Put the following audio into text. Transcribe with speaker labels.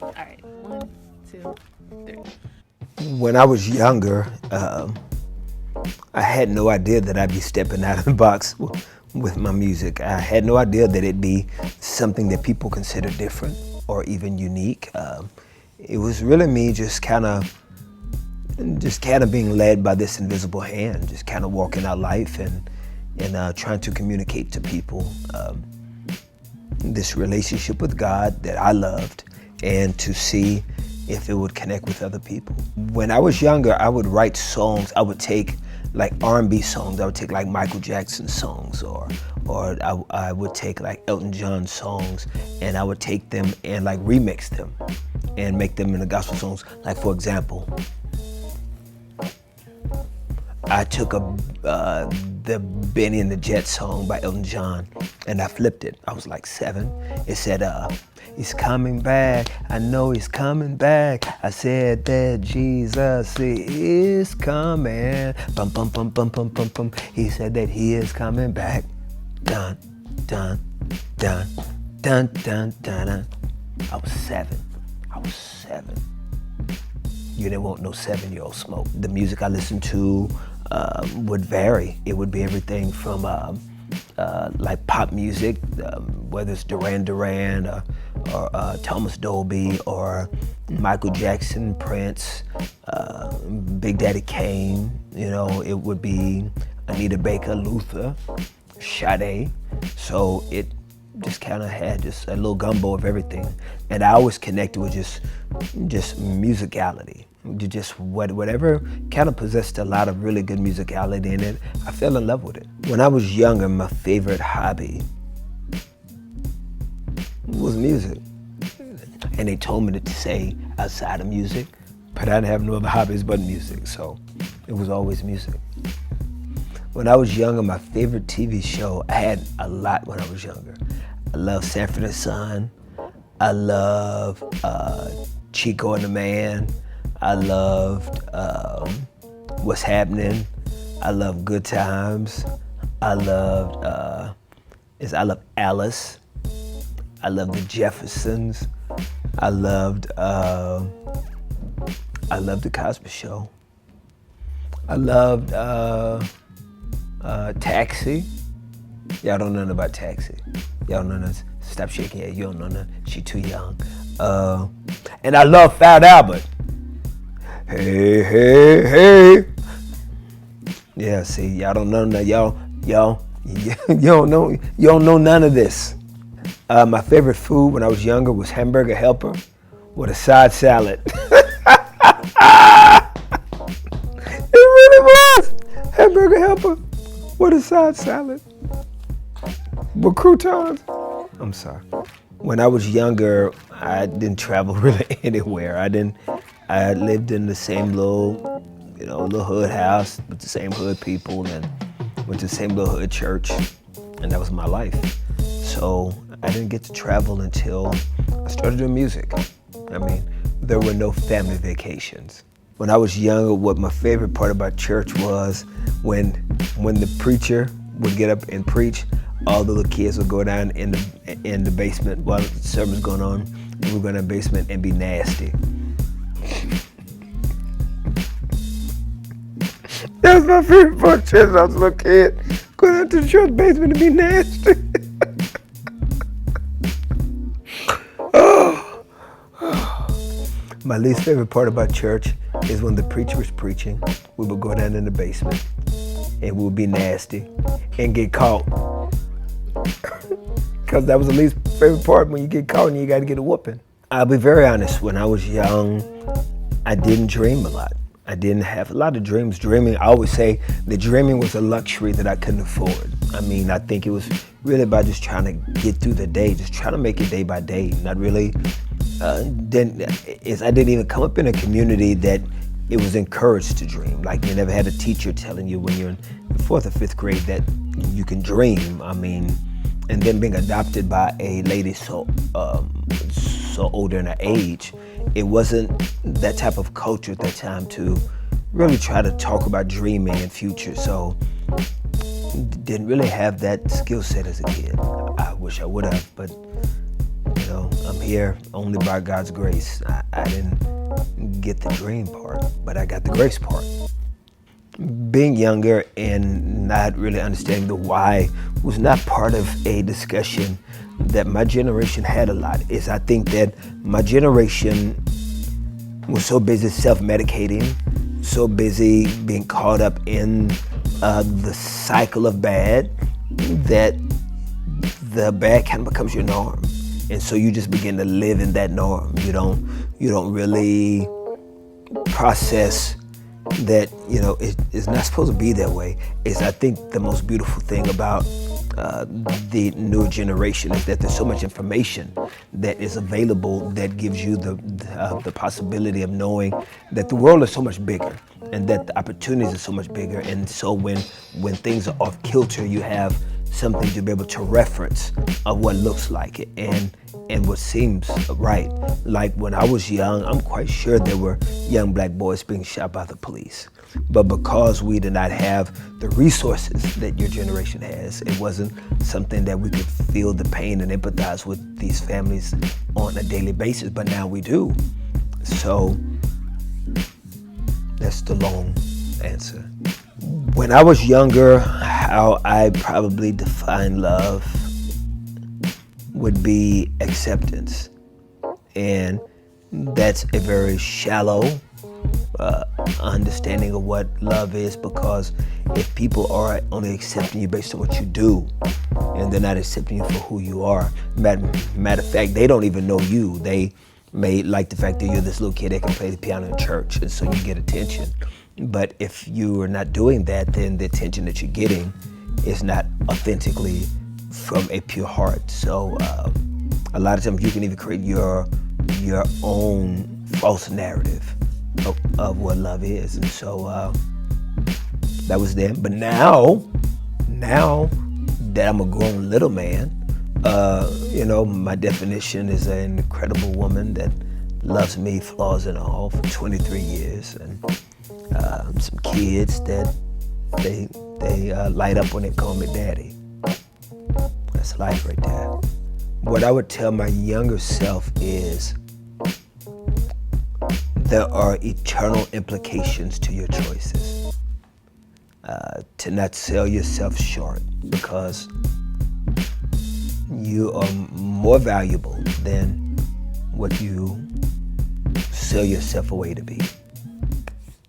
Speaker 1: All right, 1, 2, 3.
Speaker 2: When I was younger, I had no idea that I'd be stepping out of the box with my music. I had no idea that it'd be something that people consider different or even unique. It was really me just kind of being led by this invisible hand, just kind of walking out life and trying to communicate to people this relationship with God that I loved, and to see if it would connect with other people. When I was younger, I would write songs. I would take like R&B songs. I would take like Michael Jackson songs, or I would take like Elton John songs, and I would take them and like remix them and make them into gospel songs. Like, for example, I took the Benny and the Jets song by Elton John, and I flipped it. I was like 7. It said, he's coming back, I know he's coming back. I said that Jesus is coming. Bum, bum, bum, bum, bum, bum, bum. He said that he is coming back. Dun, dun, dun, dun, dun, dun, dun. I was 7. You didn't want no 7-year-old smoke. The music I listened to would vary. It would be everything from like pop music, whether it's Duran Duran or Thomas Dolby or Michael Jackson, Prince, Big Daddy Kane. You know, it would be Anita Baker, Luther, Sade. So it just kind of had just a little gumbo of everything, and I always connected with just musicality. Just whatever kind of possessed a lot of really good musicality in it, I fell in love with it. When I was younger, my favorite hobby was music. And they told me to say outside of music, but I didn't have no other hobbies but music, so it was always music. When I was younger, my favorite TV show, I had a lot when I was younger. I love Sanford and Son. I loved Chico and the Man. I loved What's Happening. I loved Good Times. I loved Alice. I loved The Jeffersons. I loved The Cosby Show. I loved Taxi. Y'all don't know nothing about Taxi. Y'all know nothing. Stop shaking your head. You don't know nothing. She too young. And I love Fat Albert. Hey, hey, hey. Yeah, see, y'all don't know that. Y'all you don't know none of this. My favorite food when I was younger was hamburger helper with a side salad. It really was. Hamburger helper with a side salad. With croutons. I'm sorry. When I was younger, I didn't travel really anywhere. I lived in the same little hood house with the same hood people, and went to the same little hood church, and that was my life. So I didn't get to travel until I started doing music. I mean, there were no family vacations. When I was younger, what my favorite part about church was when the preacher would get up and preach, all the little kids would go down in the basement while the service was going on. We would go in the basement and be nasty. That was my favorite part of church when I was a little kid. Go down to the church basement and be nasty. My least favorite part about church is when the preacher was preaching. We would go down in the basement and we would be nasty and get caught. Because that was the least favorite part, when you get caught and you got to get a whooping. I'll be very honest, when I was young, I didn't dream a lot. I didn't have a lot of dreams. Dreaming, I always say that dreaming was a luxury that I couldn't afford. I mean, I think it was really about just trying to get through the day, just trying to make it day by day. Not really, I didn't even come up in a community that it was encouraged to dream. Like, you never had a teacher telling you when you're in 4th or 5th grade that you can dream. I mean, and then being adopted by a lady so older in her age, it wasn't that type of culture at that time to really try to talk about dreaming and future. So didn't really have that skill set as a kid. I wish I would have, but I'm here only by God's grace. I didn't get the dream part, but I got the grace part. Being younger and not really understanding the why was not part of a discussion that my generation had a lot. I think that my generation was so busy self-medicating, so busy being caught up in the cycle of bad, that the bad kind of becomes your norm. And so you just begin to live in that norm. You don't really process that, it's not supposed to be that way. I think the most beautiful thing about the newer generation is that there's so much information that is available that gives you the possibility of knowing that the world is so much bigger and that the opportunities are so much bigger. And so when things are off kilter, you have something to be able to reference of what looks like it and what seems right. Like when I was young, I'm quite sure there were young black boys being shot by the police. But because we did not have the resources that your generation has, it wasn't something that we could feel the pain and empathize with these families on a daily basis, but now we do. So that's the long answer. When I was younger, how I probably define love would be acceptance. And that's a very shallow understanding of what love is, because if people are only accepting you based on what you do and they're not accepting you for who you are, matter of fact, they don't even know you. They may like the fact that you're this little kid that can play the piano in church, and so you get attention. But if you are not doing that, then the attention that you're getting is not authentically from a pure heart. So a lot of times you can even create your own false narrative of what love is. And so that was then. But now that I'm a grown little man, my definition is an incredible woman that loves me, flaws and all, for 23 years, and some kids that they light up when they call me daddy. That's life right there. What I would tell my younger self is there are eternal implications to your choices. To not sell yourself short, because you are more valuable than what you sell yourself away to be.